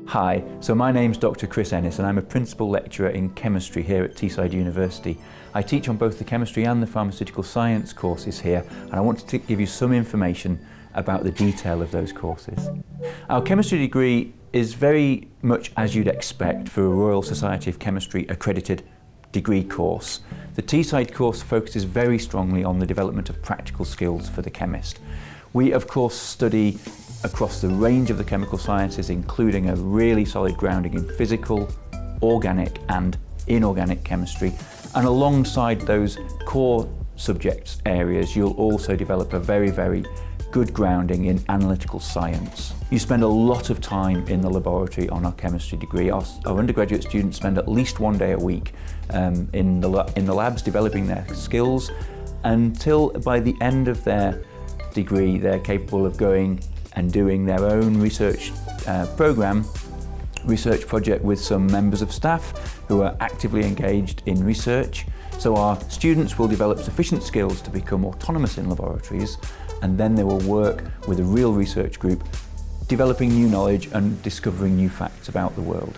Hi, so my name's Dr Chris Ennis and I'm a Principal Lecturer in Chemistry here at Teesside University. I teach on both the Chemistry and the Pharmaceutical Science courses here, and I wanted to give you some information about the detail of those courses. Our chemistry degree is very much as you'd expect for a Royal Society of Chemistry accredited degree course. The Teesside course focuses very strongly on the development of practical skills for the chemist. We of course study across the range of the chemical sciences, including a really solid grounding in physical, organic and inorganic chemistry, and alongside those core subjects areas you'll also develop a very good grounding in analytical science. You spend a lot of time in the laboratory on our chemistry degree. Our undergraduate students spend at least one day a week in the labs developing their skills until by the end of their degree they're capable of going and doing their own research research project with some members of staff who are actively engaged in research. So our students will develop sufficient skills to become autonomous in laboratories, and then they will work with a real research group, developing new knowledge and discovering new facts about the world.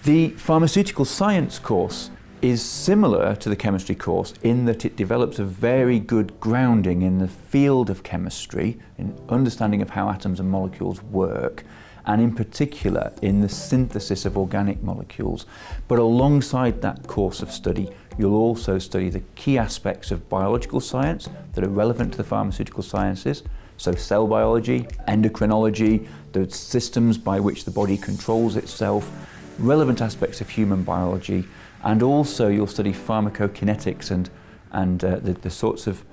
The pharmaceutical science course is similar to the chemistry course in that it develops a very good grounding in the field of chemistry, in understanding of how atoms and molecules work, and in particular in the synthesis of organic molecules. But alongside that course of study, you'll also study the key aspects of biological science that are relevant to the pharmaceutical sciences, so cell biology, endocrinology, the systems by which the body controls itself, relevant aspects of human biology, and also you'll study pharmacokinetics and the sorts of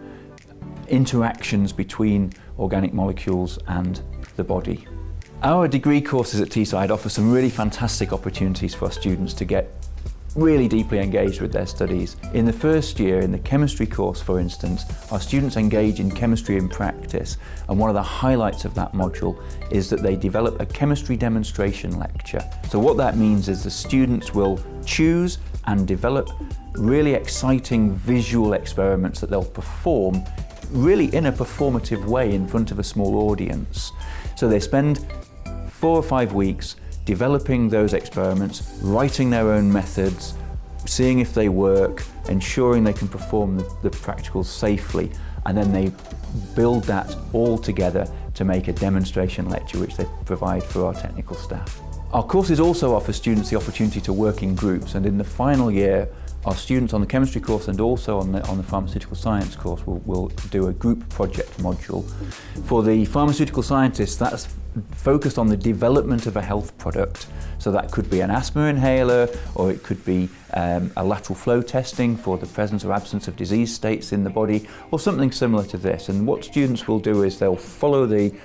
interactions between organic molecules and the body. Our degree courses at Teesside offer some really fantastic opportunities for our students to get really deeply engaged with their studies. In the first year, in the chemistry course for instance, our students engage in chemistry in practice, and one of the highlights of that module is that they develop a chemistry demonstration lecture. So what that means is the students will choose and develop really exciting visual experiments that they'll perform really in a performative way in front of a small audience. So they spend 4 or 5 weeks developing those experiments, writing their own methods, seeing if they work, ensuring they can perform the practicals safely, and then they build that all together to make a demonstration lecture which they provide for our technical staff. Our courses also offer students the opportunity to work in groups, and in the final year our students on the chemistry course and also on the pharmaceutical science course will do a group project module. For the pharmaceutical scientists, that's focused on the development of a health product. So that could be an asthma inhaler, or it could be a lateral flow testing for the presence or absence of disease states in the body, or something similar to this. And what students will do is they'll follow really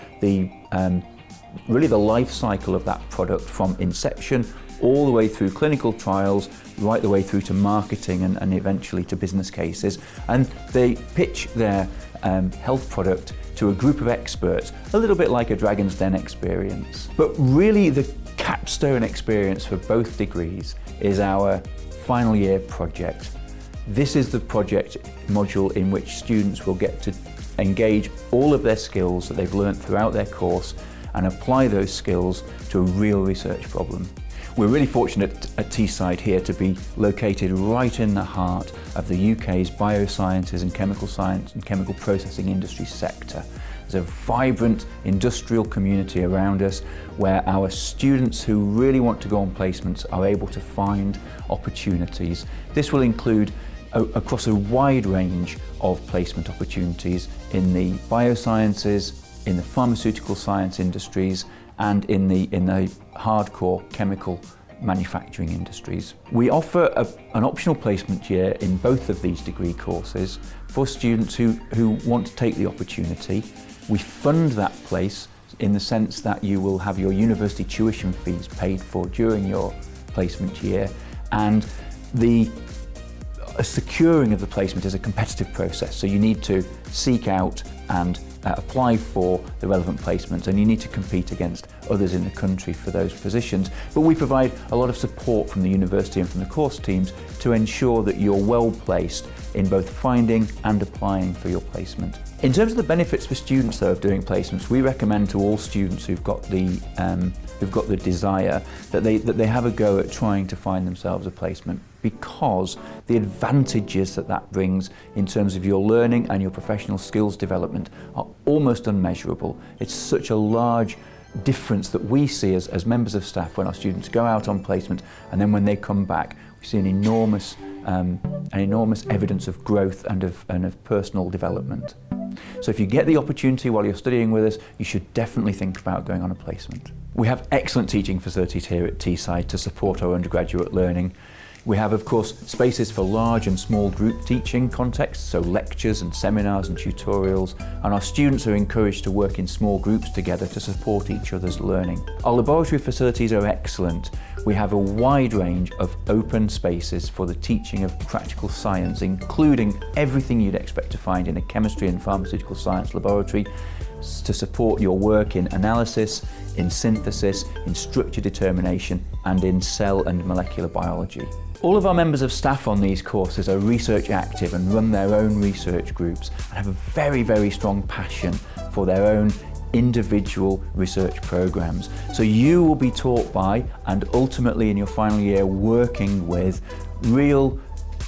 the life cycle of that product from inception all the way through clinical trials, right the way through to marketing and eventually to business cases. And they pitch their health product to a group of experts, a little bit like a Dragon's Den experience. But really the capstone experience for both degrees is our final year project. This is the project module in which students will get to engage all of their skills that they've learned throughout their course and apply those skills to a real research problem. We're really fortunate at Teesside here to be located right in the heart of the UK's biosciences and chemical science and chemical processing industry sector. There's a vibrant industrial community around us where our students who really want to go on placements are able to find opportunities. This will include across a wide range of placement opportunities in the biosciences, in the pharmaceutical science industries, and in the hardcore chemical manufacturing industries. We offer an optional placement year in both of these degree courses for students who want to take the opportunity. We fund that place in the sense that you will have your university tuition fees paid for during your placement year, and the securing of the placement is a competitive process, so you need to seek out and apply for the relevant placements, and you need to compete against others in the country for those positions. But we provide a lot of support from the university and from the course teams to ensure that you're well placed in both finding and applying for your placement. In terms of the benefits for students though of doing placements, we recommend to all students who've got the desire that they have a go at trying to find themselves a placement, because the advantages that brings in terms of your learning and your professional skills development are almost unmeasurable. It's such a large difference that we see as members of staff when our students go out on placement, and then when they come back we see an enormous evidence of growth and of personal development. So if you get the opportunity while you're studying with us, you should definitely think about going on a placement. We have excellent teaching facilities here at Teesside to support our undergraduate learning. We have, of course, spaces for large and small group teaching contexts, so lectures and seminars and tutorials, and our students are encouraged to work in small groups together to support each other's learning. Our laboratory facilities are excellent. We have a wide range of open spaces for the teaching of practical science, including everything you'd expect to find in a chemistry and pharmaceutical science laboratory, to support your work in analysis, in synthesis, in structure determination, and in cell and molecular biology. All of our members of staff on these courses are research active and run their own research groups and have a very, very strong passion for their own individual research programs. So you will be taught by, and ultimately in your final year working with, real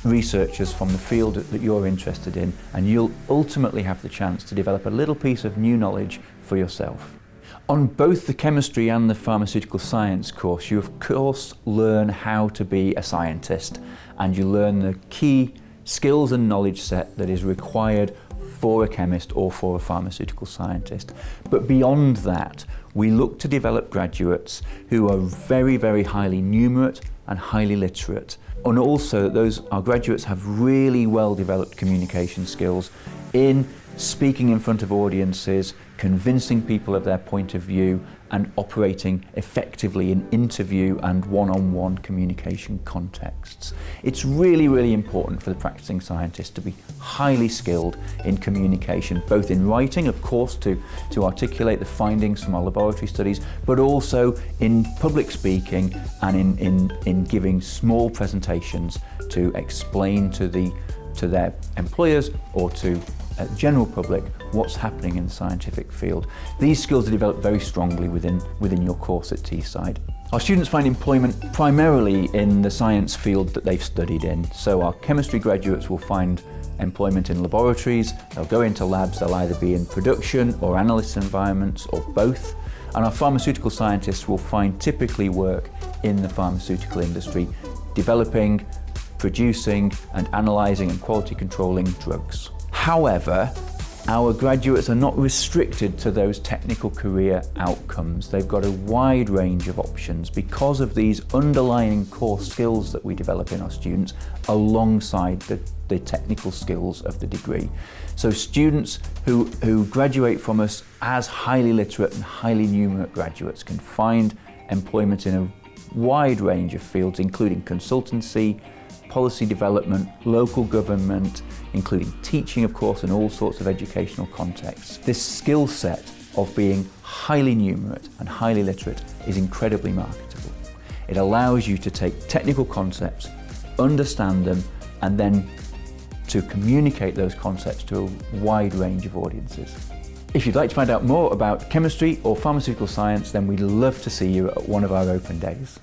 researchers from the field that you're interested in, and you'll ultimately have the chance to develop a little piece of new knowledge for yourself. On both the chemistry and the pharmaceutical science course, you of course learn how to be a scientist, and you learn the key skills and knowledge set that is required for a chemist or for a pharmaceutical scientist. But beyond that, we look to develop graduates who are very, very highly numerate and highly literate. And also our graduates have really well developed communication skills in speaking in front of audiences, convincing people of their point of view, and operating effectively in interview and one-on-one communication contexts. It's really, really important for the practicing scientist to be highly skilled in communication, both in writing, of course, to articulate the findings from our laboratory studies, but also in public speaking and in giving small presentations to explain to their employers or to general public what's happening in the scientific field. These skills are developed very strongly within your course at Teesside. Our students find employment primarily in the science field that they've studied in. So our chemistry graduates will find employment in laboratories, they'll go into labs, they'll either be in production or analyst environments or both. And our pharmaceutical scientists will find typically work in the pharmaceutical industry, developing, producing and analysing and quality controlling drugs. However, our graduates are not restricted to those technical career outcomes. They've got a wide range of options because of these underlying core skills that we develop in our students alongside the technical skills of the degree. So students who graduate from us as highly literate and highly numerate graduates can find employment in a wide range of fields, including consultancy, policy development, local government, including teaching, of course, and all sorts of educational contexts. This skill set of being highly numerate and highly literate is incredibly marketable. It allows you to take technical concepts, understand them, and then to communicate those concepts to a wide range of audiences. If you'd like to find out more about chemistry or pharmaceutical science, then we'd love to see you at one of our open days.